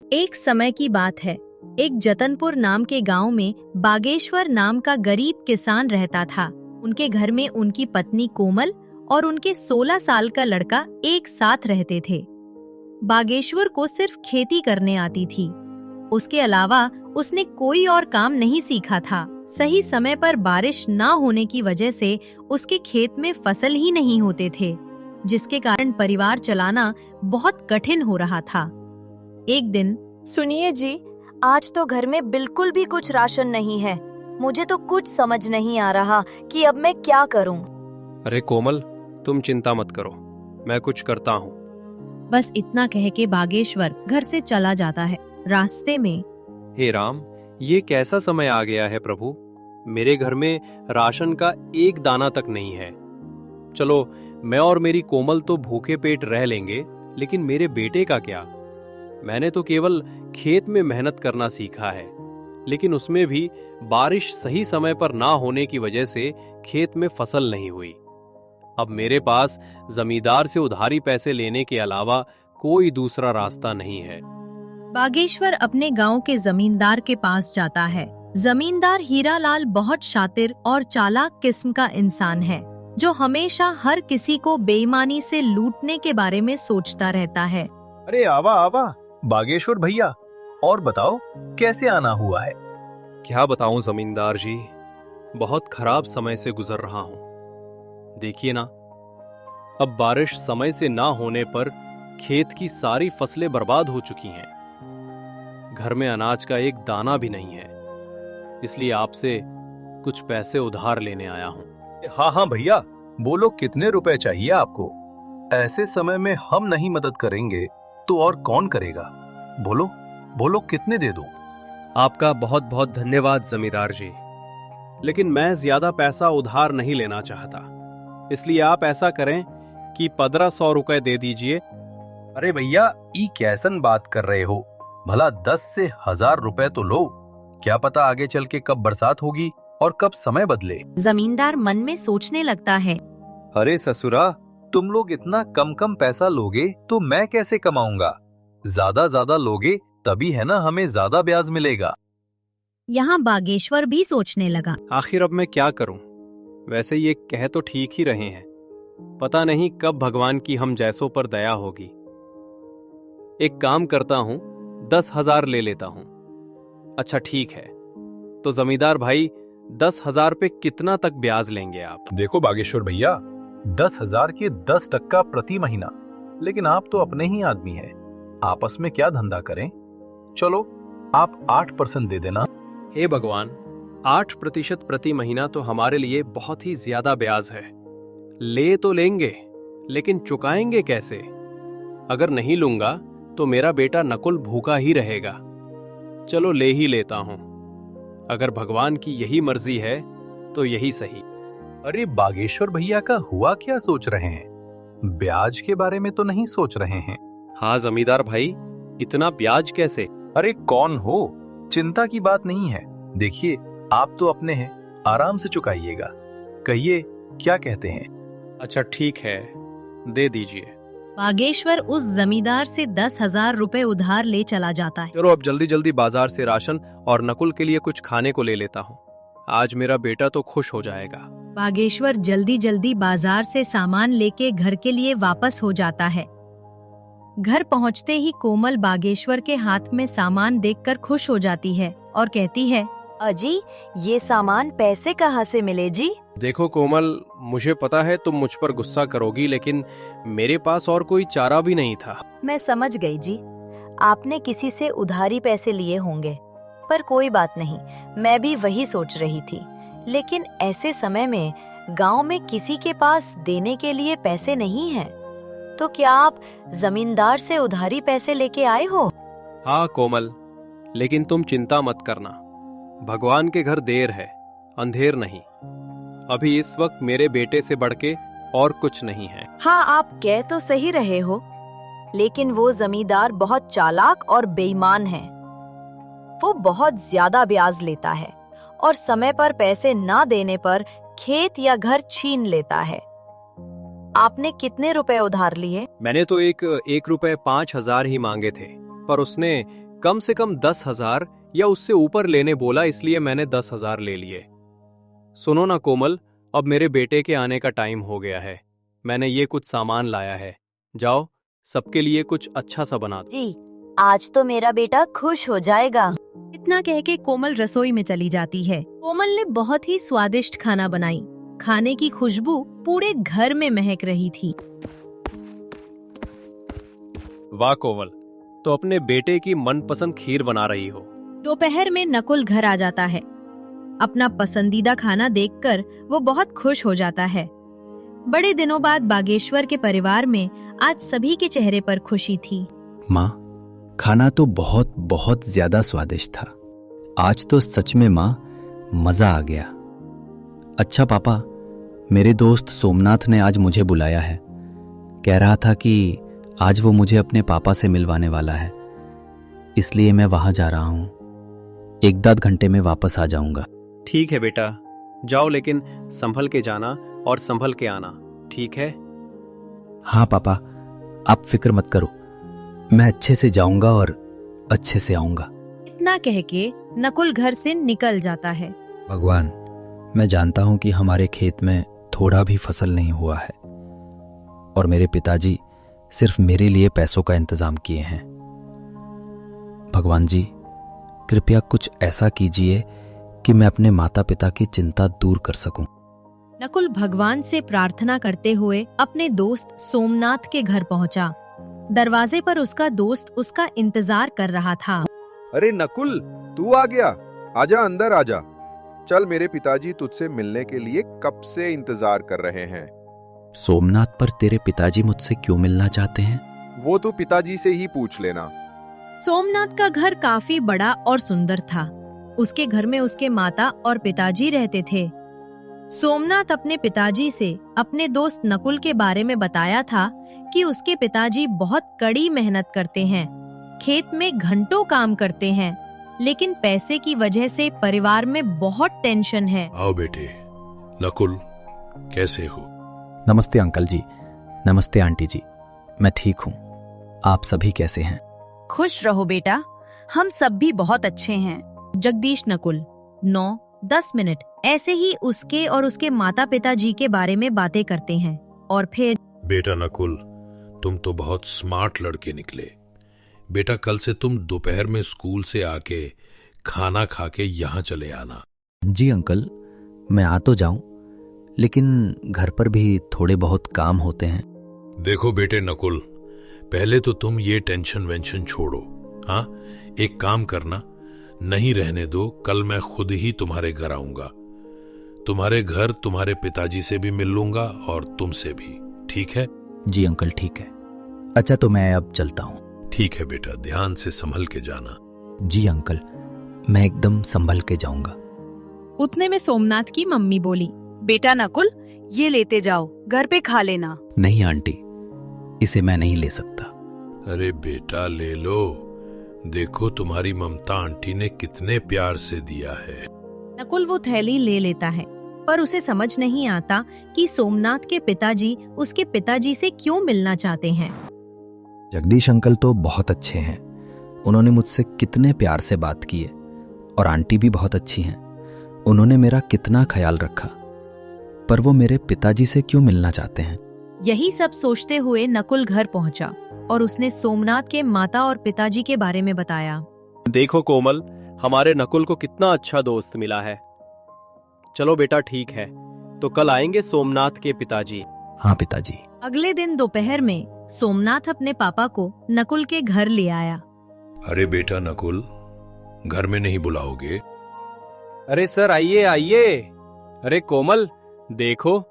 एक समय की बात है। एक जतनपुर नाम के गांव में बागेश्वर नाम का गरीब किसान रहता था। उनके घर में उनकी पत्नी कोमल और उनके 16 साल का लड़का एक साथ रहते थे। बागेश्वर को सिर्फ खेती करने आती थी। उसके अलावा उसने कोई और काम नहीं सीखा था। सही समय पर बारिश ना होने की वजह से उसके खेत में फसल ही नहीं होते थे, जिसके कारण परिवार चलाना बहुत कठिन हो रहा था। एक दिन, सुनिए जी, आज तो घर में बिल्कुल भी कुछ राशन नहीं है। मुझे तो कुछ समझ नहीं आ रहा कि अब मैं क्या करूं। अरे कोमल, तुम चिंता मत करो, मैं कुछ करता हूँ। बस इतना कह के बागेश्वर घर से चला जाता है। रास्ते में, हे राम, ये कैसा समय आ गया है प्रभु। मेरे घर में राशन का एक दाना तक नहीं है। चलो, मैं और मेरी कोमल तो भूखे पेट रह लेंगे, लेकिन मेरे बेटे का क्या? मैंने तो केवल खेत में मेहनत करना सीखा है, लेकिन उसमें भी बारिश सही समय पर ना होने की वजह से खेत में फसल नहीं हुई। अब मेरे पास जमींदार से उधारी पैसे लेने के अलावा कोई दूसरा रास्ता नहीं है। बागेश्वर अपने गांव के जमींदार के पास जाता है। जमींदार हीरालाल बहुत शातिर और चालाक किस्म का इंसान है, जो हमेशा हर किसी को बेईमानी से लूटने के बारे में सोचता रहता है। अरे आवा आवा बागेश्वर भैया, और बताओ कैसे आना हुआ है? क्या बताऊं जमींदार जी, बहुत खराब समय से गुजर रहा हूं। देखिए ना, अब बारिश समय से ना होने पर खेत की सारी फसलें बर्बाद हो चुकी हैं। घर में अनाज का एक दाना भी नहीं है, इसलिए आपसे कुछ पैसे उधार लेने आया हूं। हाँ हाँ भैया, बोलो कितने रुपए चाहिए आपको? ऐसे समय में हम नहीं मदद करेंगे तो और कौन करेगा? बोलो बोलो, कितने दे दूं? आपका बहुत बहुत धन्यवाद जमींदार जी, लेकिन मैं ज्यादा पैसा उधार नहीं लेना चाहता, इसलिए आप ऐसा करें कि 1500 रुपए दे दीजिए। अरे भैया, ई कैसन बात कर रहे हो? भला 10 से 1000 रुपए तो लो। क्या पता आगे चल के कब बरसात होगी और कब समय बदले। जमींदार मन में सोचने लगता है, अरे ससुरा, तुम लोग इतना कम कम पैसा लोगे तो मैं कैसे कमाऊंगा? ज्यादा लोगे तभी है ना हमें ज्यादा ब्याज मिलेगा। यहाँ बागेश्वर भी सोचने लगा। आखिर अब मैं क्या करूं? वैसे ये कह तो ठीक ही रहे हैं, पता नहीं कब भगवान की हम जैसों पर दया होगी। एक काम करता हूं, 10,000 ले लेता हूं। अच्छा ठीक है, तो जमींदार भाई, 10,000 पे कितना तक ब्याज लेंगे आप? देखो बागेश्वर भैया, 10,000 के 10% प्रति महीना। लेकिन आप तो अपने ही आदमी हैं, आपस में क्या धंधा करें? चलो आप 8% दे देना। हे भगवान, 8% प्रति महीना तो हमारे लिए बहुत ही ज्यादा ब्याज है। ले तो लेंगे, लेकिन चुकाएंगे कैसे? अगर नहीं लूंगा तो मेरा बेटा नकुल भूखा ही रहेगा। चलो ले ही लेता हूं। अगर भगवान की यही मर्जी है तो यही सही। अरे बागेश्वर भैया का हुआ क्या सोच रहे हैं? ब्याज के बारे में तो नहीं सोच रहे हैं? हाँ जमींदार भाई, इतना ब्याज कैसे? अरे कौन हो, चिंता की बात नहीं है। देखिए, आप तो अपने हैं, आराम से चुकाइएगा। कहिए क्या कहते हैं? अच्छा ठीक है, दे दीजिए। बागेश्वर उस जमींदार से 10,000 रुपए उधार ले चला जाता है। चलो अब जल्दी जल्दी बाजार से राशन और नकुल के लिए कुछ खाने को ले लेता हूँ। आज मेरा बेटा तो खुश हो जाएगा। बागेश्वर जल्दी जल्दी बाजार से सामान लेके घर के लिए वापस हो जाता है। घर पहुंचते ही कोमल बागेश्वर के हाथ में सामान देखकर खुश हो जाती है और कहती है, अजी, ये सामान पैसे कहाँ से मिले जी? देखो कोमल, मुझे पता है तुम मुझ पर गुस्सा करोगी, लेकिन मेरे पास और कोई चारा भी नहीं था। मैं समझ गई जी, आपने किसी से उधारी पैसे लिए होंगे, पर कोई बात नहीं, मैं भी वही सोच रही थी। लेकिन ऐसे समय में गांव में किसी के पास देने के लिए पैसे नहीं हैं, तो क्या आप जमींदार से उधारी पैसे लेके आए हो? हाँ कोमल, लेकिन तुम चिंता मत करना, भगवान के घर देर है, अंधेर नहीं। अभी इस वक्त मेरे बेटे से बढ़ के और कुछ नहीं है। हाँ, आप कह तो सही रहे हो, लेकिन वो जमींदार बहुत चालाक और बेईमान है। वो बहुत ज्यादा ब्याज लेता है और समय पर पैसे ना देने पर खेत या घर छीन लेता है। आपने कितने रुपए उधार लिए? मैंने तो एक रुपए 5,000 ही मांगे थे, पर उसने कम से कम 10,000 या उससे ऊपर लेने बोला, इसलिए मैंने 10,000 ले लिए। सुनो ना कोमल, अब मेरे बेटे के आने का टाइम हो गया है। मैंने ये कुछ सामान लाया है, जाओ सबके लिए कुछ अच्छा सा बना दो। जी, आज तो मेरा बेटा खुश हो जाएगा। इतना कह के कोमल रसोई में चली जाती है। कोमल ने बहुत ही स्वादिष्ट खाना बनाई। खाने की खुशबू पूरे घर में महक रही थी। वाह कोमल, तो अपने बेटे की मनपसंद खीर बना रही हो। दोपहर में नकुल घर आ जाता है। अपना पसंदीदा खाना देखकर वो बहुत खुश हो जाता है। बड़े दिनों बाद बागेश्वर के परिवार में आज सभी के चेहरे पर खुशी थी। माँ, खाना तो बहुत बहुत ज्यादा स्वादिष्ट था। आज तो सच में माँ, मजा आ गया। अच्छा पापा, मेरे दोस्त सोमनाथ ने आज मुझे बुलाया है। कह रहा था कि आज वो मुझे अपने पापा से मिलवाने वाला है, इसलिए मैं वहां जा रहा हूँ। 1-2 घंटे में वापस आ जाऊंगा। ठीक है बेटा, जाओ, लेकिन संभल के जाना और संभल के आना, ठीक है? हाँ पापा, आप फिक्र मत करो, मैं अच्छे से जाऊंगा और अच्छे से आऊंगा। इतना कह के नकुल घर से निकल जाता है। भगवान, मैं जानता हूं कि हमारे खेत में थोड़ा भी फसल नहीं हुआ है और मेरे पिताजी सिर्फ मेरे लिए पैसों का इंतजाम किए हैं। भगवान जी, कृपया कुछ ऐसा कीजिए कि मैं अपने माता पिता की चिंता दूर कर सकूं। नकुल भगवान से प्रार्थना करते हुए अपने दोस्त सोमनाथ के घर पहुंचा। दरवाजे पर उसका दोस्त उसका इंतजार कर रहा था। अरे नकुल, तू आ गया, आजा अंदर आजा। चल, मेरे पिताजी तुझसे मिलने के लिए कब से इंतजार कर रहे हैं। सोमनाथ, पर तेरे पिताजी मुझसे क्यों मिलना चाहते हैं? वो तो पिताजी से ही पूछ लेना। सोमनाथ का घर काफी बड़ा और सुंदर था। उसके घर में उसके माता और पिताजी रहते थे। सोमनाथ अपने पिताजी से अपने दोस्त नकुल के बारे में बताया था कि उसके पिताजी बहुत कड़ी मेहनत करते हैं, खेत में घंटों काम करते हैं, लेकिन पैसे की वजह से परिवार में बहुत टेंशन है। आओ बेटे। नकुल, कैसे हो? नमस्ते अंकल जी। नमस्ते आंटी जी। मैं ठीक हूँ, आप सभी कैसे हैं? खुश रहो बेटा, हम सब भी बहुत अच्छे हैं। जगदीश नकुल 9-10 मिनट ऐसे ही उसके और उसके माता पिताजी के बारे में बातें करते हैं और फिर बेटा नकुल, तुम तो बहुत स्मार्ट लड़के निकले। बेटा, कल से तुम दोपहर में स्कूल से आके खाना खा के यहाँ चले आना। जी अंकल, मैं आ तो जाऊं, लेकिन घर पर भी थोड़े बहुत काम होते हैं। देखो बेटे नकुल, पहले तो तुम ये टेंशन वेंशन छोड़ो। हाँ, एक काम करना, नहीं रहने दो, कल मैं खुद ही तुम्हारे घर आऊंगा। तुम्हारे घर तुम्हारे पिताजी से भी मिल लूंगा और तुमसे भी, ठीक है? जी अंकल, ठीक है। अच्छा, तो मैं अब चलता हूँ। ठीक है बेटा, ध्यान से संभल के जाना। जी अंकल, मैं एकदम संभल के जाऊंगा। उतने में सोमनाथ की मम्मी बोली, बेटा नकुल, ये लेते जाओ, घर पे खा लेना। नहीं आंटी, इसे मैं नहीं ले सकता। अरे बेटा, ले लो। देखो तुम्हारी ममता आंटी ने कितने प्यार से दिया है। नकुल वो थैली ले लेता है, पर उसे समझ नहीं आता कि सोमनाथ के पिताजी उसके पिताजी से क्यों मिलना चाहते हैं। जगदीश अंकल तो बहुत अच्छे हैं, उन्होंने मुझसे कितने प्यार से बात की है, और आंटी भी बहुत अच्छी हैं, उन्होंने मेरा कितना ख्याल रखा, पर वो मेरे पिताजी से क्यों मिलना चाहते हैं। यही सब सोचते हुए नकुल घर पहुंचा और उसने सोमनाथ के माता और पिताजी के बारे में बताया। देखो कोमल, हमारे नकुल को कितना अच्छा दोस्त मिला है। चलो बेटा, ठीक है, तो कल आएंगे सोमनाथ के पिताजी। हाँ पिताजी। अगले दिन दोपहर में सोमनाथ अपने पापा को नकुल के घर ले आया। अरे बेटा नकुल, घर में नहीं बुलाओगे? अरे सर, आइए आइए। अरे कोमल, देखो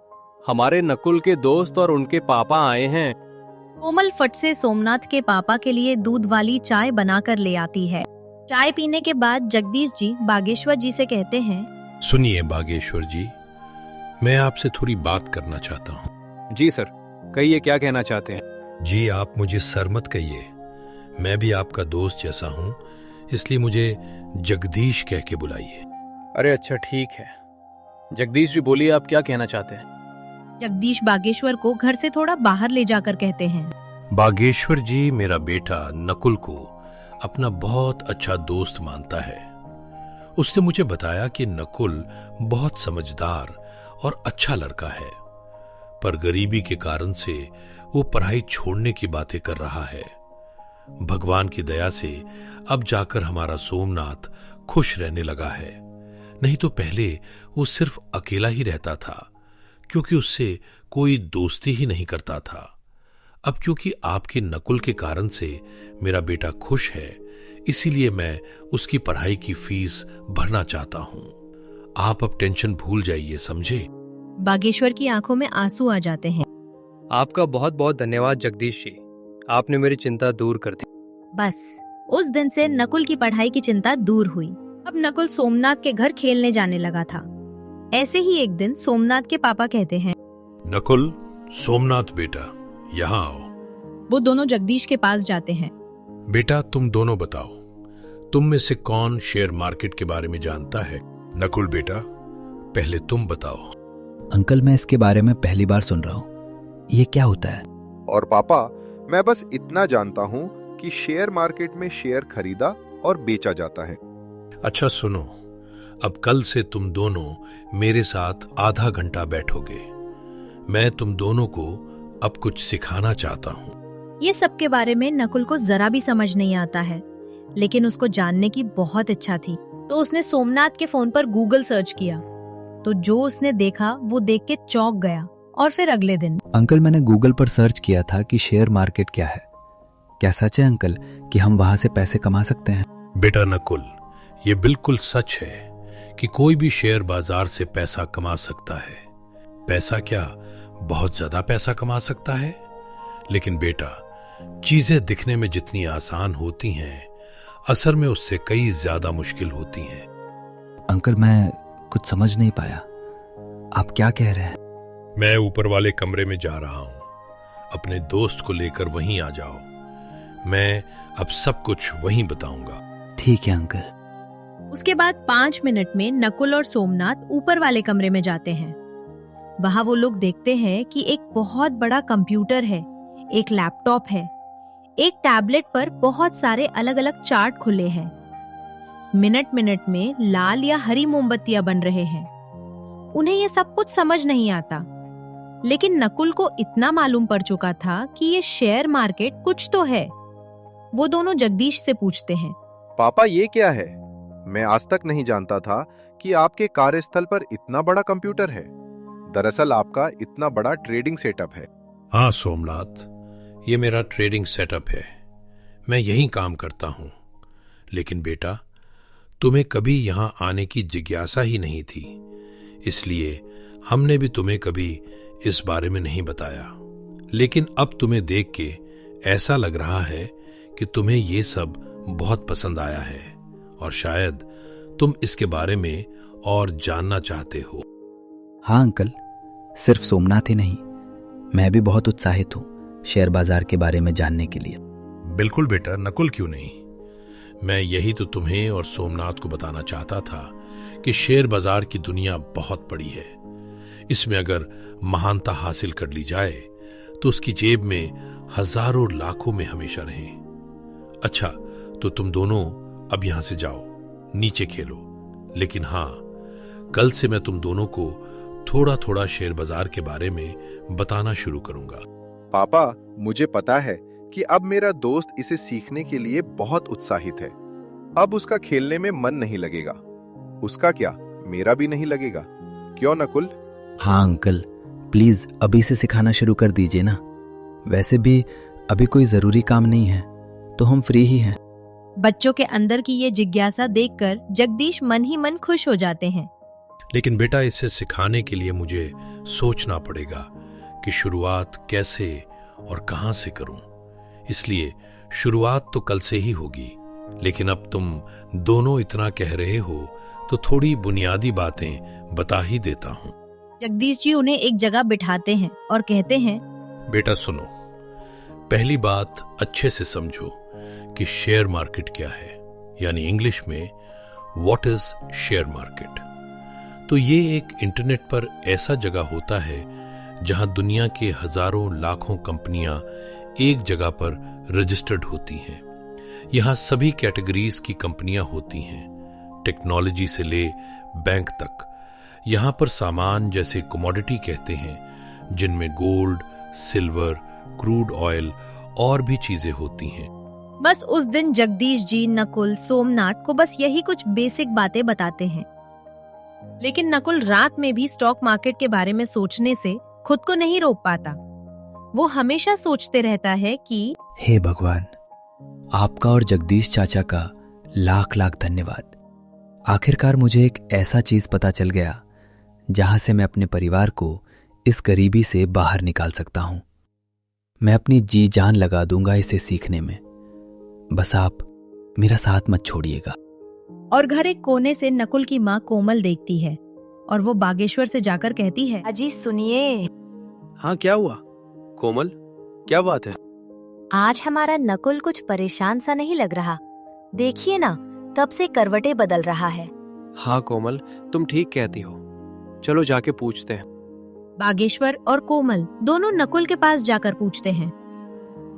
हमारे नकुल के दोस्त और उनके पापा आए हैं। कोमल फट से सोमनाथ के पापा के लिए दूध वाली चाय बनाकर ले आती है। चाय पीने के बाद जगदीश जी बागेश्वर जी से कहते हैं, सुनिए बागेश्वर जी, मैं आपसे थोड़ी बात करना चाहता हूँ। जी सर, कहिए, क्या कहना चाहते हैं? जी, आप मुझे सर मत कहिए, मैं भी आपका दोस्त जैसा हूँ, इसलिए मुझे जगदीश कह के बुलाइए। अरे अच्छा, ठीक है। जगदीश जी बोलिए, आप क्या कहना चाहते हैं? जगदीश बागेश्वर को घर से थोड़ा बाहर ले जाकर कहते हैं, बागेश्वर जी, मेरा बेटा नकुल को अपना बहुत अच्छा दोस्त मानता है। उसने मुझे बताया कि नकुल बहुत समझदार और अच्छा लड़का है, पर गरीबी के कारण से वो पढ़ाई छोड़ने की बातें कर रहा है। भगवान की दया से अब जाकर हमारा सोमनाथ खुश रहने लगा है, नहीं तो पहले वो सिर्फ अकेला ही रहता था, क्योंकि उससे कोई दोस्ती ही नहीं करता था। अब क्योंकि आपके नकुल के कारण से मेरा बेटा खुश है, इसीलिए मैं उसकी पढ़ाई की फीस भरना चाहता हूँ। आप अब टेंशन भूल जाइए, समझे? बागेश्वर की आंखों में आंसू आ जाते हैं। आपका बहुत बहुत धन्यवाद जगदीश जी, आपने मेरी चिंता दूर कर दी। बस उस दिन से नकुल की पढ़ाई की चिंता दूर हुई। अब नकुल सोमनाथ के घर खेलने जाने लगा था। ऐसे ही एक दिन सोमनाथ के पापा कहते हैं, नकुल, सोमनाथ बेटा, यहाँ आओ। वो दोनों जगदीश के पास जाते हैं। बेटा, तुम दोनों बताओ, तुम में से कौन शेयर मार्केट के बारे में जानता है? नकुल बेटा, पहले तुम बताओ। अंकल, मैं इसके बारे में पहली बार सुन रहा हूँ, ये क्या होता है? और पापा, मैं बस इतना जानता हूँ कि शेयर मार्केट में शेयर खरीदा और बेचा जाता है। अच्छा सुनो, अब कल से तुम दोनों मेरे साथ आधा घंटा बैठोगे। मैं तुम दोनों को अब कुछ सिखाना चाहता हूँ। ये सब के बारे में नकुल को जरा भी समझ नहीं आता है, लेकिन उसको जानने की बहुत इच्छा थी। तो उसने सोमनाथ के फोन पर गूगल सर्च किया, तो जो उसने देखा वो देख के चौंक गया। और फिर अगले दिन, अंकल, मैंने गूगल पर सर्च किया था कि शेयर मार्केट क्या है। क्या सच है अंकल कि हम वहां से पैसे कमा सकते हैं? बेटा नकुल, ये बिल्कुल सच है कि कोई भी शेयर बाजार से पैसा कमा सकता है। पैसा क्या, बहुत ज्यादा पैसा कमा सकता है। लेकिन बेटा, चीजें दिखने में जितनी आसान होती हैं, असर में उससे कई ज्यादा मुश्किल होती हैं। अंकल, मैं कुछ समझ नहीं पाया, आप क्या कह रहे हैं? मैं ऊपर वाले कमरे में जा रहा हूं, अपने दोस्त को लेकर वहीं आ जाओ। मैं अब सब कुछ वहीं बताऊंगा। ठीक है अंकल। उसके बाद 5 मिनट में नकुल और सोमनाथ ऊपर वाले कमरे में जाते हैं। वहां वो लोग देखते हैं कि एक बहुत बड़ा कंप्यूटर है, एक लैपटॉप है, एक टैबलेट पर बहुत सारे अलग अलग चार्ट खुले हैं। मिनट मिनट में लाल या हरी मोमबत्तियां बन रहे हैं। उन्हें ये सब कुछ समझ नहीं आता, लेकिन नकुल को इतना मालूम पड़ चुका था कि ये शेयर मार्केट कुछ तो है। वो दोनों जगदीश से पूछते हैं, पापा, ये क्या है? मैं आज तक नहीं जानता था कि आपके कार्यस्थल पर इतना बड़ा कंप्यूटर है। दरअसल आपका इतना बड़ा ट्रेडिंग सेटअप है। हाँ सोमनाथ, ये मेरा ट्रेडिंग सेटअप है। मैं यहीं काम करता हूं। लेकिन बेटा, तुम्हें कभी यहां आने की जिज्ञासा ही नहीं थी, इसलिए हमने भी तुम्हें कभी इस बारे में नहीं बताया। लेकिन अब तुम्हें देख के ऐसा लग रहा है कि तुम्हें ये सब बहुत पसंद आया है और शायद तुम इसके बारे में और जानना चाहते हो। हाँ अंकल, सिर्फ सोमनाथ ही नहीं, मैं भी बहुत उत्साहित हूँ शेयर बाजार के बारे में जानने के लिए। बिल्कुल बेटा, नकुल क्यों नहीं। मैं यही तो तुम्हें और सोमनाथ को बताना चाहता था कि शेयर बाजार की दुनिया बहुत बड़ी है। इसमें अगर महानता हासिल कर ली जाए तो उसकी जेब में हजारों लाखों में हमेशा रहें। अच्छा, तो तुम दोनों अब यहां से जाओ, नीचे खेलो। लेकिन हाँ, कल से मैं तुम दोनों को थोड़ा थोड़ा शेयर बाजार के बारे में बताना शुरू करूंगा। पापा, मुझे पता है कि अब मेरा दोस्त इसे सीखने के लिए बहुत उत्साहित है। अब उसका खेलने में मन नहीं लगेगा। उसका क्या, मेरा भी नहीं लगेगा। क्यों नकुल? हाँ अंकल, प्लीज अभी से सिखाना शुरू कर दीजिए ना। वैसे भी अभी कोई जरूरी काम नहीं है, तो हम फ्री ही हैं। बच्चों के अंदर की ये जिज्ञासा देखकर जगदीश मन ही मन खुश हो जाते हैं। लेकिन बेटा, इसे सिखाने के लिए मुझे सोचना पड़ेगा कि शुरुआत कैसे और कहां से करूं। इसलिए शुरुआत तो कल से ही होगी। लेकिन अब तुम दोनों इतना कह रहे हो तो थोड़ी बुनियादी बातें बता ही देता हूं। जगदीश जी उन्हें एक जगह बिठाते हैं और कहते हैं, बेटा सुनो, पहली बात अच्छे से समझो कि शेयर मार्केट क्या है, यानी इंग्लिश में व्हाट इज शेयर मार्केट। तो ये एक इंटरनेट पर ऐसा जगह होता है जहां दुनिया के हजारों लाखों कंपनियां एक जगह पर रजिस्टर्ड होती हैं। यहाँ सभी कैटेगरीज की कंपनियां होती हैं, टेक्नोलॉजी से ले बैंक तक। यहाँ पर सामान जैसे कमोडिटी कहते हैं, जिनमें गोल्ड, सिल्वर, क्रूड ऑयल और भी चीजें होती हैं। बस उस दिन जगदीश जी नकुल सोमनाथ को बस यही कुछ बेसिक बातें बताते हैं, लेकिन नकुल रात में भी स्टॉक मार्केट के बारे में सोचने से खुद को नहीं रोक पाता। वो हमेशा सोचते रहता है कि हे भगवान, आपका और जगदीश चाचा का लाख लाख धन्यवाद। आखिरकार मुझे एक ऐसा चीज पता चल गया जहां से मैं अपने परिवार को इस गरीबी से बाहर निकाल सकता हूं। मैं अपनी जी जान लगा दूंगा इसे सीखने में। बस आप मेरा साथ मत छोड़िएगा। और घर एक कोने से नकुल की माँ कोमल देखती है और वो बागेश्वर से जाकर कहती है, अजी सुनिए, हाँ, क्या हुआ कोमल, क्या बात है? आज हमारा नकुल कुछ परेशान सा नहीं लग रहा। देखिए ना, तब से करवटें बदल रहा है। हाँ कोमल, तुम ठीक कहती हो, चलो जाके पूछते हैं। बागेश्वर और कोमल दोनों नकुल के पास जाकर पूछते हैं।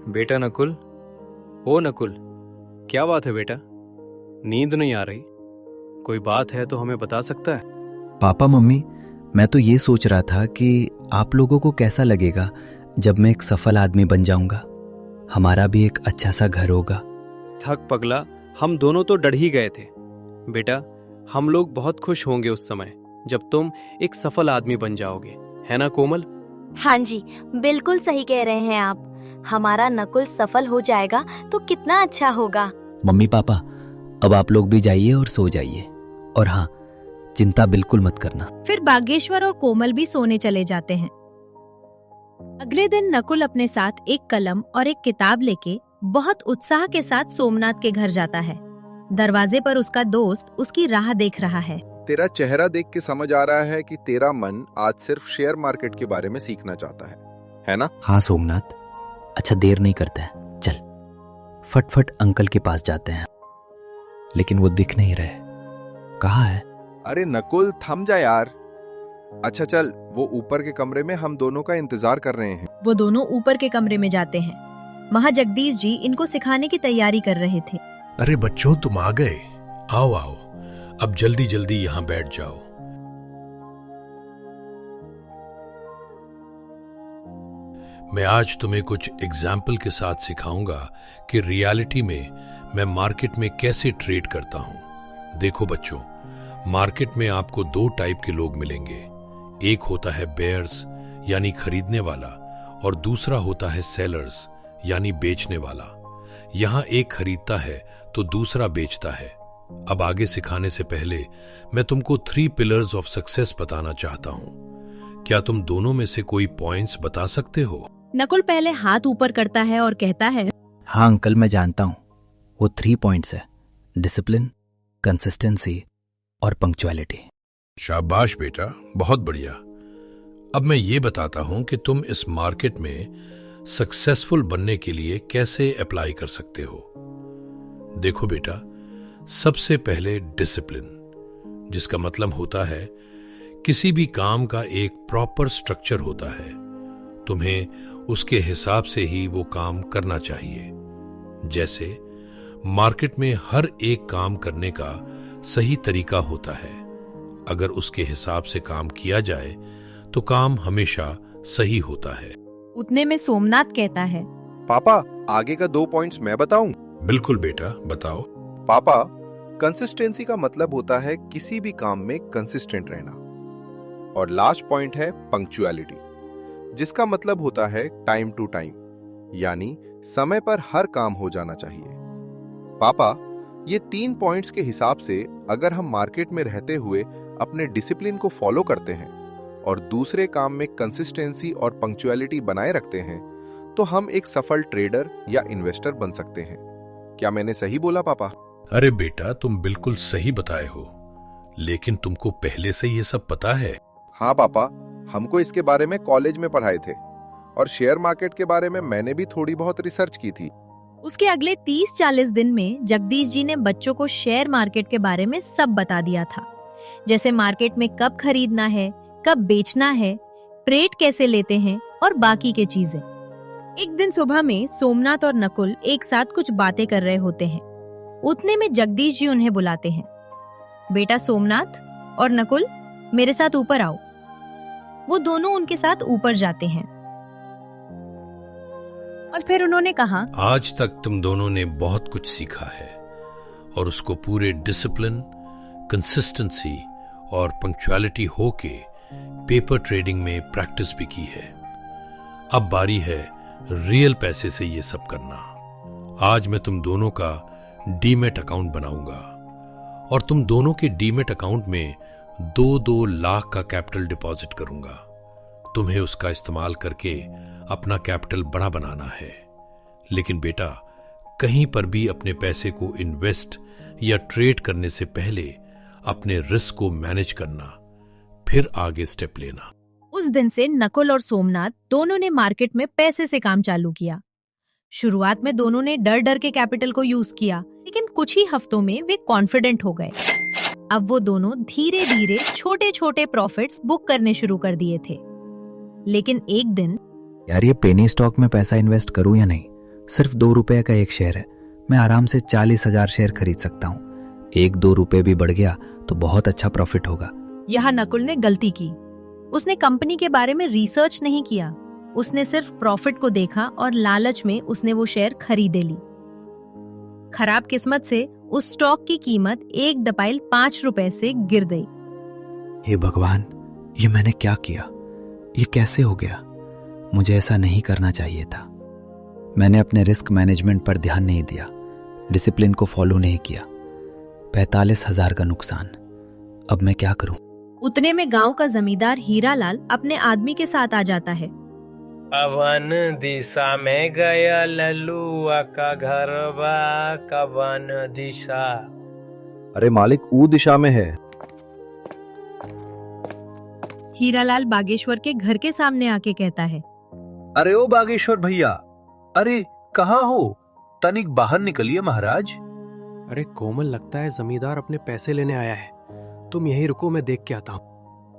बेटा नकुल, ओ नकुल, क्या बात है बेटा? नींद नहीं आ रही? कोई बात है तो हमें बता सकता है? पापा मम्मी, मैं तो ये सोच रहा था कि आप लोगों को कैसा लगेगा जब मैं एक सफल आदमी बन जाऊंगा। हमारा भी एक अच्छा सा घर होगा। थक पगला, हम दोनों तो डर ही गए थे। बेटा, हम लोग बहुत खुश होंगे उस समय जब तुम एक सफल आदमी बन जाओगे, है ना कोमल? हाँ जी, बिल्कुल सही कह रहे हैं आप। हमारा नकुल सफल हो जाएगा तो कितना अच्छा होगा। मम्मी पापा, अब आप लोग भी जाइए और सो जाइए। और हाँ, चिंता बिल्कुल मत करना। फिर बागेश्वर और कोमल भी सोने चले जाते हैं। अगले दिन नकुल अपने साथ एक कलम और एक किताब लेके बहुत उत्साह के साथ सोमनाथ के घर जाता है। दरवाजे पर उसका दोस्त उसकी राह देख रहा है। तेरा चेहरा देख के समझ आ रहा है कि तेरा मन आज सिर्फ शेयर मार्केट के बारे में सीखना चाहता है ना? हाँ सोमनाथ, अच्छा देर नहीं करता है, चल फटफट अंकल के पास जाते हैं। लेकिन वो दिख नहीं रहे, कहाँ है? अरे नकुल, थम जा यार। अच्छा चल, वो ऊपर के कमरे में हम दोनों का इंतजार कर रहे हैं। वो दोनों ऊपर के कमरे में जाते हैं। वहाँ जगदीश जी इनको सिखाने की तैयारी कर रहे थे। अरे बच्चों, तुम आ गए। आओ आओ, अब जल्दी जल्दी यहां बैठ जाओ। मैं आज तुम्हें कुछ एग्जाम्पल के साथ सिखाऊंगा कि रियलिटी में मैं मार्केट में कैसे ट्रेड करता हूं। देखो बच्चों, मार्केट में आपको दो टाइप के लोग मिलेंगे। एक होता है बेयर्स यानी खरीदने वाला, और दूसरा होता है सेलर्स यानी बेचने वाला। यहां एक खरीदता है तो दूसरा बेचता है। अब आगे सिखाने से पहले मैं तुमको 3 पिलर्स ऑफ सक्सेस बताना चाहता हूं। क्या तुम दोनों में से कोई पॉइंट्स बता सकते हो? नकुल पहले हाथ ऊपर करता है और कहता है, हाँ अंकल, मैं जानता हूँ। वो 3 पॉइंट्स है, डिसिप्लिन, कंसिस्टेंसी और पंक्चुअलिटी। शाबाश बेटा, बहुत बढ़िया। अब मैं ये बताता हूं कि तुम इस मार्केट में सक्सेसफुल बनने के लिए कैसे अप्लाई कर सकते हो। देखो बेटा, सबसे पहले डिसिप्लिन, जिसका मतलब होता है किसी भी काम का एक प्रॉपर स्ट्रक्चर होता है। तुम्हें उसके हिसाब से ही वो काम करना चाहिए। जैसे मार्केट में हर एक काम करने का सही तरीका होता है। अगर उसके हिसाब से काम किया जाए तो काम हमेशा सही होता है। उतने में सोमनाथ कहता है, पापा, आगे का 2 पॉइंट्स मैं बताऊं? बिल्कुल बेटा, बताओ। पापा, कंसिस्टेंसी का मतलब होता है किसी भी काम में कंसिस्टेंट रहना। और लास्ट पॉइंट है पंक्चुअलिटी, जिसका मतलब होता है टाइम टू टाइम, यानी समय पर हर काम हो जाना चाहिए। पापा, ये 3 पॉइंट्स के हिसाब से अगर हम मार्केट में रहते हुए अपने डिसिप्लिन को फॉलो करते हैं और दूसरे काम में कंसिस्टेंसी और पंक्चुअलिटी बनाए रखते हैं, तो हम एक सफल ट्रेडर या इन्वेस्टर बन सकते हैं। क्या मैंने सही बोला पापा? अरे बेटा, तुम बिल्कुल सही बताए हो, लेकिन तुमको पहले से ये सब पता है? हाँ पापा, हमको इसके बारे में कॉलेज में पढ़ाए थे और शेयर मार्केट के बारे में मैंने भी थोड़ी बहुत रिसर्च की थी। उसके अगले 30-40 दिन में जगदीश जी ने बच्चों को शेयर मार्केट के बारे में सब बता दिया था। जैसे मार्केट में कब खरीदना है, कब बेचना है, ट्रेड कैसे लेते हैं और बाकी के चीजें। एक दिन सुबह में सोमनाथ और नकुल एक साथ कुछ बातें कर रहे होते हैं। उतने में जगदीश जी उन्हें बुलाते हैं। बेटा सोमनाथ और नकुल, मेरे साथ ऊपर आओ। वो दोनों उनके साथ ऊपर जाते हैं और फिर उन्होंने कहा, आज तक तुम दोनों ने बहुत कुछ सीखा है और उसको पूरे डिसिप्लिन, कंसिस्टेंसी और पंक्चुअलिटी होके पेपर ट्रेडिंग में प्रैक्टिस भी की है। अब बारी है रियल पैसे से ये सब करना। आज मैं तुम दोनों का डीमेट अकाउंट बनाऊंगा और तुम दोनों के डीमेट अकाउंट में 2-2 लाख का कैपिटल डिपॉजिट करूंगा। तुम्हें उसका इस्तेमाल करके अपना कैपिटल बड़ा बनाना है। लेकिन बेटा, कहीं पर भी अपने पैसे को इन्वेस्ट या ट्रेड करने से पहले अपने रिस्क को मैनेज करना, फिर आगे स्टेप लेना। उस दिन से नकुल और सोमनाथ दोनों ने मार्केट में पैसे से काम चालू किया। शुरुआत में दोनों ने डर डर के कैपिटल को यूज किया, लेकिन कुछ ही हफ्तों में वे कॉन्फिडेंट हो गए। अब वो दोनों धीरे धीरे छोटे छोटे प्रॉफिट्स बुक करने शुरू कर दिए थे। लेकिन एक दिन, यार ये पेनी स्टॉक में पैसा इन्वेस्ट करूं या नहीं? सिर्फ 2 रुपए का एक शेयर है, मैं आराम से 40,000 शेयर खरीद सकता हूँ। 1-2 रुपए भी बढ़ गया तो बहुत अच्छा प्रॉफिट होगा। यहाँ नकुल ने गलती की। उसने कंपनी के बारे में रिसर्च नहीं किया। उसने सिर्फ प्रॉफिट को देखा और लालच में उसने वो शेयर खरीदे ली। खराब किस्मत से उस स्टॉक की कीमत 1 दपाइल 5 रुपए से गिर गई। हे भगवान, ये मैंने क्या किया? ये कैसे हो गया? मुझे ऐसा नहीं करना चाहिए था। मैंने अपने रिस्क मैनेजमेंट पर ध्यान नहीं दिया, डिसिप्लिन को फॉलो नहीं किया। 45,000 का नुकसान। अब मैं क्या करूं? उतने में गांव का जमींदार हीरालाल अपने आदमी के साथ आ जाता है। अवन दिशा में गया लल्लुआ का घर बा, कवन दिशा? अरे मालिक, ऊ दिशा में है। हीरालाल बागेश्वर के घर के सामने आके कहता है, अरे ओ बागेश्वर भैया, अरे कहाँ हो? तनिक बाहर निकलिए महाराज। अरे कोमल, लगता है जमींदार अपने पैसे लेने आया है। तुम यहीं रुको, मैं देख के आता हूँ।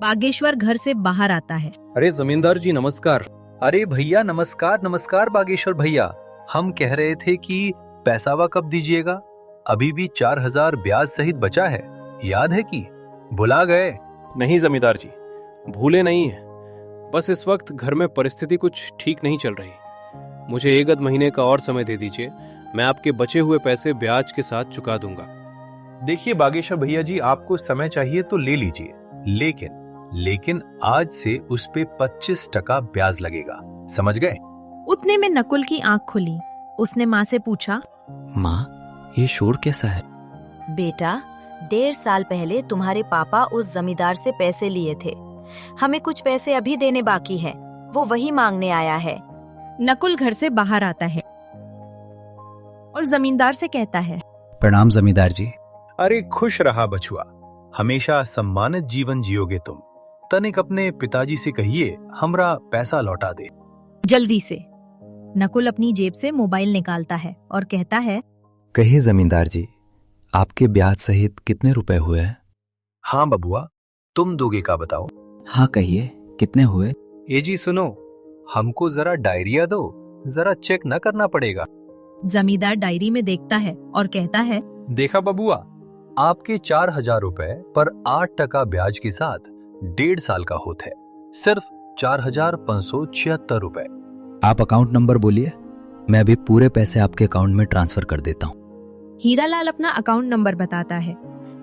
बागेश्वर घर से बाहर आता है। अरे जमींदार जी नमस्कार। अरे भैया नमस्कार नमस्कार बागेश्वर भैया। हम कह रहे थे कि पैसावा कब दीजिएगा? अभी भी 4,000 ब्याज सहित बचा है, याद है कि भुला गए? नहीं जमींदार जी, भूले नहीं है। बस इस वक्त घर में परिस्थिति कुछ ठीक नहीं चल रही। मुझे 1 महीने का और समय दे दीजिए, मैं आपके बचे हुए पैसे ब्याज के साथ चुका दूंगा। देखिए बागेश्वर भैया जी, आपको समय चाहिए तो ले लीजिए, लेकिन आज से उस पे 25% ब्याज लगेगा, समझ गए? उतने में नकुल की आंख खुली। उसने माँ से पूछा, माँ, ये शोर कैसा है? बेटा, 1.5 साल पहले तुम्हारे पापा उस जमींदार से पैसे लिए थे। हमें कुछ पैसे अभी देने बाकी हैं। वो वही मांगने आया है। नकुल घर से बाहर आता है और जमींदार से कहता है, प्रणाम जमींदार जी। अरे खुश रहा बछुआ, हमेशा सम्मानित जीवन जियोगे तुम। तनिक अपने पिताजी से कहिए हमरा पैसा लौटा दे जल्दी से। नकुल अपनी जेब से मोबाइल निकालता है और कहता है, कहिए जमींदार जी, आपके ब्याज सहित कितने रुपए हुए हैं? हाँ बबुआ, तुम दोगे का बताओ। हाँ कहिए, कितने हुए? ए जी सुनो, हमको जरा डायरिया दो, जरा चेक न करना पड़ेगा। जमींदार डायरी में देखता है और कहता है, देखा बबुआ, आपके 4,000 रुपए पर 8% ब्याज के साथ 1.5 साल का होता है, सिर्फ 4,576 रुपए। आप अकाउंट नंबर बोलिए, मैं अभी पूरे पैसे आपके अकाउंट में ट्रांसफर कर देता हूँ। हीरालाल अपना अकाउंट नंबर बताता है।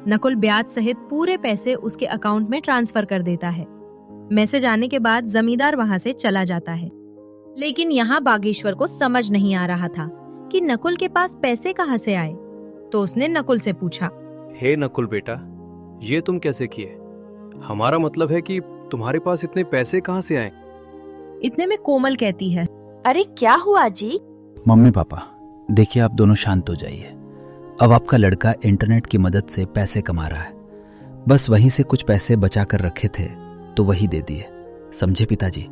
नकुल ब्याज सहित पूरे पैसे उसके अकाउंट में ट्रांसफर कर देता है। मैसेज आने के बाद जमींदार वहां से चला जाता है। लेकिन यहाँ बागेश्वर को समझ नहीं आ रहा था कि नकुल के पास पैसे कहाँ से आए। तो उसने नकुल से पूछा, हे नकुल बेटा, ये तुम कैसे किए? हमारा मतलब है कि तुम्हारे पास इतने पैसे कहाँ से आए? इतने में कोमल कहती है, अरे क्या हुआ जी? मम्मी पापा, देखिए आप दोनों शांत हो जाइए। अब आपका लड़का इंटरनेट की मदद से पैसे कमा रहा है। बस वहीं से कुछ पैसे बचा कर रखे थे तो वही दे दिए, समझे पिताजी?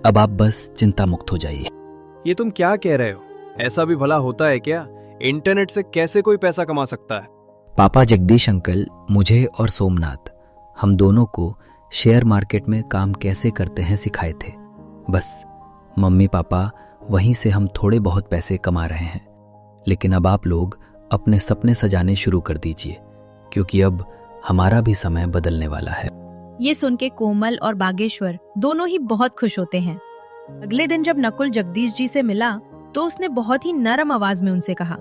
अब आप बस चिंता मुक्त हो जाइए। ये तुम क्या कह रहे हो? ऐसा भी भला होता है क्या? इंटरनेट से कैसे कोई पैसा कमा सकता है? पापा जगदीश अंकल मुझे और सोमनाथ, हम दोनों को शेयर मार्केट में काम कैसे करते हैं सिखाए थे। बस मम्मी पापा वहीं से हम थोड़े बहुत पैसे कमा रहे हैं। लेकिन अब आप लोग अपने सपने सजाने शुरू कर दीजिए, क्योंकि अब हमारा भी समय बदलने वाला है। ये सुन के कोमल और बागेश्वर दोनों ही बहुत खुश होते हैं। अगले दिन जब नकुल जगदीश जी से मिला तो उसने बहुत ही नरम आवाज में उनसे कहा।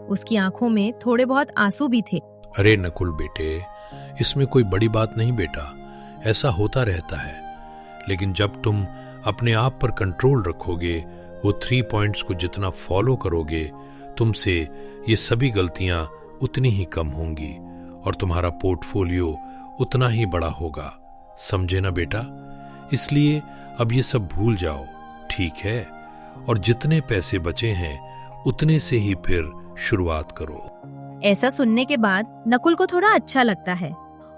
उसकी आंखों में थोड़े बहुत आंसू भी थे। अरे नकुल बेटे, इसमें कोई बड़ी बात नहीं बेटा, ऐसा होता रहता है। लेकिन जब तुम अपने आप पर कंट्रोल रखोगे, वो 3 पॉइंट्स को जितना फॉलो करोगे, तुमसे ये सभी गलतियां उतनी ही कम होंगी और तुम्हारा पोर्टफोलियो उतना ही बड़ा होगा। समझे ना बेटा? इसलिए अब ये सब भूल जाओ, ठीक है? और जितने पैसे बचे हैं उतने से ही फिर शुरुआत करो। ऐसा सुनने के बाद नकुल को थोड़ा अच्छा लगता है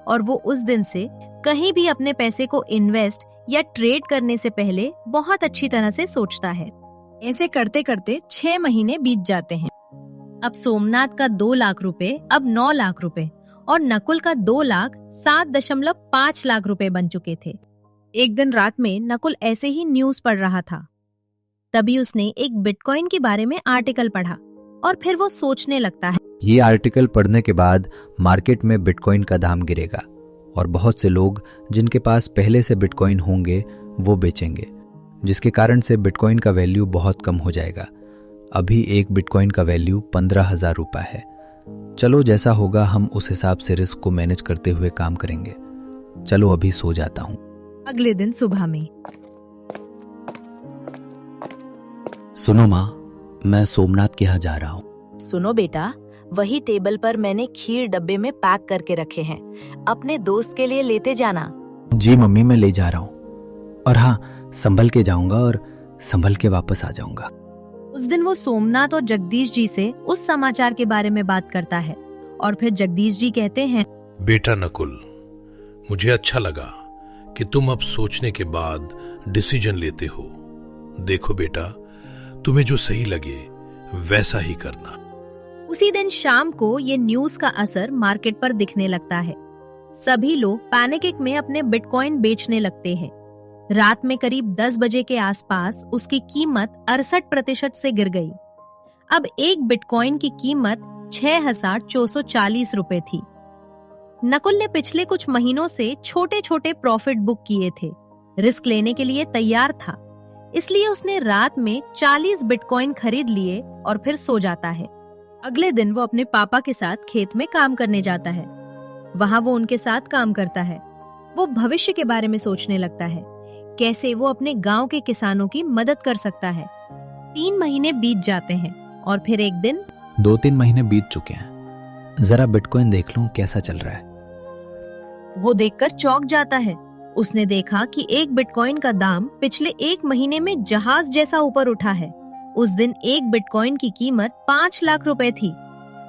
और वो उस दिन से कहीं भी अपने पैसे को इन्वेस्ट या ट्रेड करने से पहले बहुत अच्छी तरह से सोचता है। ऐसे करते करते 6 महीने बीत जाते हैं। अब सोमनाथ का 2 लाख रुपए अब 9 लाख रुपए और नकुल का 2 लाख 7.5 लाख रुपए बन चुके थे। एक दिन रात में नकुल ऐसे ही न्यूज पढ़ रहा था, तभी उसने एक बिटकॉइन के बारे में आर्टिकल पढ़ा और फिर वो सोचने लगता है, ये आर्टिकल पढ़ने के बाद मार्केट में बिटकॉइन का दाम गिरेगा और बहुत से लोग जिनके पास पहले से बिटकॉइन होंगे वो बेचेंगे, जिसके कारण से बिटकॉइन का वैल्यू बहुत कम हो जाएगा। अभी एक बिटकॉइन का वैल्यू 15,000 रुपये है। चलो जैसा होगा हम उस हिसाब से रिस्क को मैनेज करते हुए काम करेंगे। चलो अभी सो जाता हूँ। अगले दिन सुबह में, सुनो माँ, मैं सोमनाथ के यहाँ जा रहा हूँ। सुनो बेटा, वही टेबल पर मैंने खीर डब्बे में पैक करके रखे हैं, अपने दोस्त के लिए लेते जाना। जी मम्मी, मैं ले जा रहा हूँ। और हाँ, संभल के जाऊंगा और संभल के वापस आ जाऊंगा। उस दिन वो सोमनाथ और जगदीश जी से उस समाचार के बारे में बात करता है और फिर जगदीश जी कहते हैं, बेटा नकुल, मुझे अच्छा लगा कि तुम अब सोचने के बाद डिसीजन लेते हो। देखो बेटा, तुम्हें जो सही लगे वैसा ही करना। उसी दिन शाम को ये न्यूज का असर मार्केट पर दिखने लगता है। सभी लोग पैनिक में अपने बिटकॉइन बेचने लगते हैं। रात में करीब 10 बजे के आसपास उसकी कीमत 68% से गिर गई। अब एक बिटकॉइन की कीमत 6,440 रुपए थी। नकुल ने पिछले कुछ महीनों से छोटे छोटे प्रॉफिट बुक किए थे, रिस्क लेने के लिए तैयार था, इसलिए उसने रात में 40 बिटकॉइन खरीद लिए और फिर सो जाता है। अगले दिन वो अपने पापा के साथ खेत में काम करने जाता है। वहाँ वो उनके साथ काम करता है। वो भविष्य के बारे में सोचने लगता है, कैसे वो अपने गांव के किसानों की मदद कर सकता है। 3 महीने बीत जाते हैं और फिर एक दिन 2-3 महीने बीत चुके हैं। जरा बिटकॉइन देख लूं कैसा चल रहा है। वो देखकर चौंक जाता है। उसने देखा कि एक बिटकॉइन का दाम पिछले 1 महीने में जहाज जैसा ऊपर उठा है। उस दिन एक बिटकॉइन की कीमत 5 लाख रुपए थी।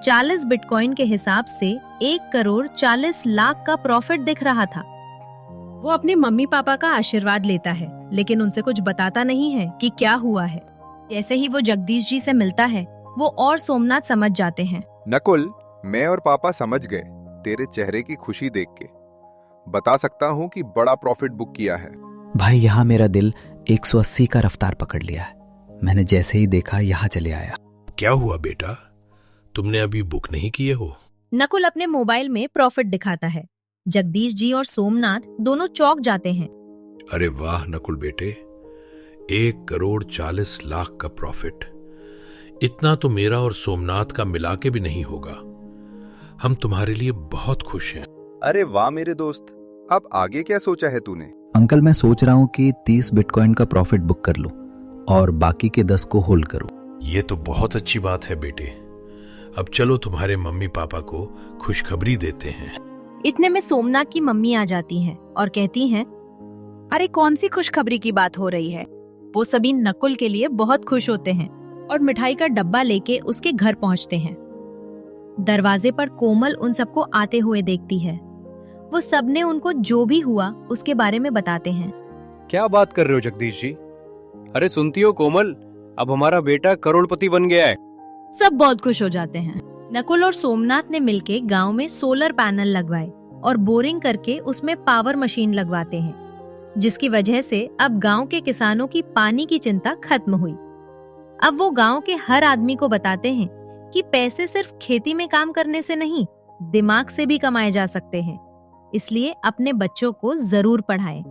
40 बिटकॉइन के हिसाब से 1,40,40,00,000 का प्रॉफिट दिख रहा था। वो अपने मम्मी पापा का आशीर्वाद लेता है, लेकिन उनसे कुछ बताता नहीं है कि क्या हुआ है। जैसे ही वो जगदीश जी से मिलता है, वो और सोमनाथ समझ जाते हैं। नकुल, मैं और पापा समझ गए तेरे चेहरे की खुशी देख के। बता सकता हूँ कि बड़ा प्रॉफिट बुक किया है। भाई, यहाँ मेरा दिल 180 का रफ्तार पकड़ लिया है। मैंने जैसे ही देखा यहाँ चले आया। क्या हुआ बेटा, तुमने अभी बुक नहीं किए हो? नकुल अपने मोबाइल में प्रॉफिट दिखाता है। जगदीश जी और सोमनाथ दोनों चौंक जाते हैं। अरे वाह नकुल बेटे, 1,40,40,00,000 का प्रॉफिट। इतना तो मेरा और सोमनाथ का मिला के भी नहीं होगा। हम तुम्हारे लिए बहुत खुश हैं। अरे वाह मेरे दोस्त, अब आगे क्या सोचा है तूने? अंकल, मैं सोच रहा हूँ कि 30 बिटकॉइन का प्रॉफिट बुक कर लूं और बाकी के 10 को होल्ड करूं। ये तो बहुत अच्छी बात है बेटे। अब चलो तुम्हारे मम्मी पापा को खुशखबरी देते हैं। इतने में सोमनाथ की मम्मी आ जाती हैं और कहती हैं, अरे कौन सी खुशखबरी की बात हो रही है? वो सभी नकुल के लिए बहुत खुश होते हैं और मिठाई का डब्बा लेके उसके घर पहुंचते हैं। दरवाजे पर कोमल उन सबको आते हुए देखती है। वो सबने उनको जो भी हुआ उसके बारे में बताते हैं। क्या बात कर रहे हो जगदीश जी? अरे सुनती हो कोमल, अब हमारा बेटा करोड़पति बन गया है। सब बहुत खुश हो जाते हैं। नकुल और सोमनाथ ने मिलके गांव में सोलर पैनल लगवाए और बोरिंग करके उसमें पावर मशीन लगवाते हैं, जिसकी वजह से अब गांव के किसानों की पानी की चिंता खत्म हुई। अब वो गांव के हर आदमी को बताते हैं कि पैसे सिर्फ खेती में काम करने से नहीं, दिमाग से भी कमाए जा सकते हैं। इसलिए अपने बच्चों को जरूर पढ़ाएं।